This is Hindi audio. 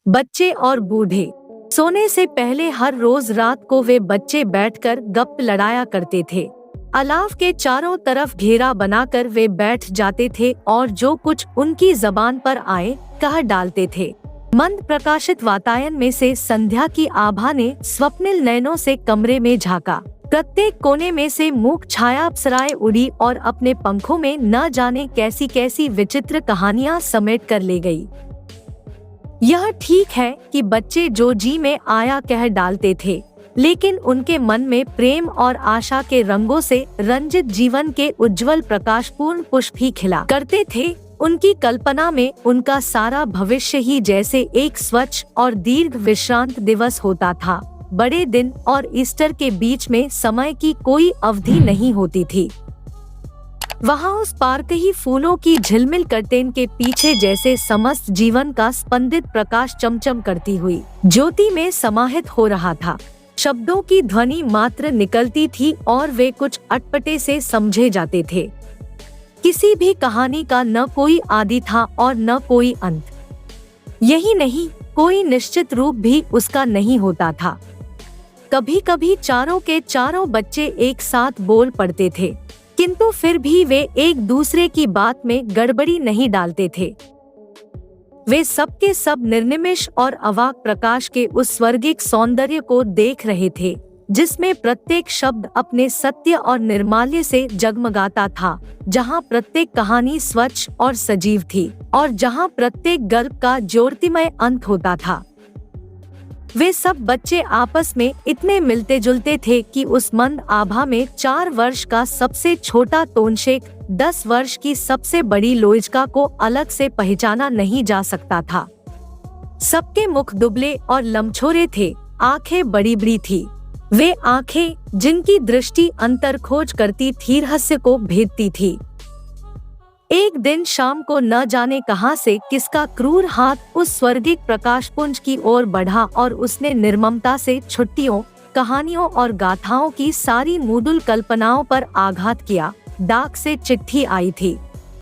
बच्चे और बूढ़े। सोने से पहले हर रोज रात को वे बच्चे बैठकर गप लड़ाया करते थे। अलाव के चारों तरफ घेरा बनाकर वे बैठ जाते थे और जो कुछ उनकी जबान पर आए कह डालते थे। मंद प्रकाशित वातायन में से संध्या की आभा ने स्वप्निल नयनों से कमरे में झांका। प्रत्येक कोने में से मूक छाया अप्सराएं उड़ी और अपने पंखों में न जाने कैसी कैसी विचित्र कहानियां समेट कर ले गई। यह ठीक है कि बच्चे जो जी में आया कह डालते थे, लेकिन उनके मन में प्रेम और आशा के रंगों से रंजित जीवन के उज्जवल प्रकाशपूर्ण पुष्प ही खिला करते थे। उनकी कल्पना में उनका सारा भविष्य ही जैसे एक स्वच्छ और दीर्घ विश्रांत दिवस होता था। बड़े दिन और ईस्टर के बीच में समय की कोई अवधि नहीं होती थी। वहाँ उस पार कहीं फूलों की झिलमिल कर्टेन के पीछे जैसे समस्त जीवन का स्पंदित प्रकाश चमचम करती हुई ज्योति में समाहित हो रहा था। शब्दों की ध्वनि मात्र निकलती थी और वे कुछ अटपटे से समझे जाते थे। किसी भी कहानी का न कोई आदि था और न कोई अंत। यही नहीं, कोई निश्चित रूप भी उसका नहीं होता था। कभी कभी चारों के चारों बच्चे एक साथ बोल पड़ते थे, किंतु फिर भी वे एक दूसरे की बात में गड़बड़ी नहीं डालते थे। वे सबके सब निर्निमेष और अवाक प्रकाश के उस स्वर्गिक सौंदर्य को देख रहे थे, जिसमें प्रत्येक शब्द अपने सत्य और निर्माल्य से जगमगाता था, जहां प्रत्येक कहानी स्वच्छ और सजीव थी और जहां प्रत्येक गल्प का ज्योतिमय अंत होता था। वे सब बच्चे आपस में इतने मिलते जुलते थे कि उस मंद आभा में 4 वर्ष का सबसे छोटा तोनशेक 10 वर्ष की सबसे बड़ी लोइजका को अलग से पहचाना नहीं जा सकता था। सबके मुख दुबले और लम्छोरे थे, आंखें बड़ी बड़ी थी। वे आंखें जिनकी दृष्टि अंतर खोज करती थी, रहस्य को भेदती थी। एक दिन शाम को न जाने कहां से किसका क्रूर हाथ उस स्वर्गिक प्रकाशपुंज की ओर बढ़ा और उसने निर्ममता से छुट्टियों, कहानियों और गाथाओं की सारी मूदुल कल्पनाओं पर आघात किया। डाक से चिट्ठी आई थी।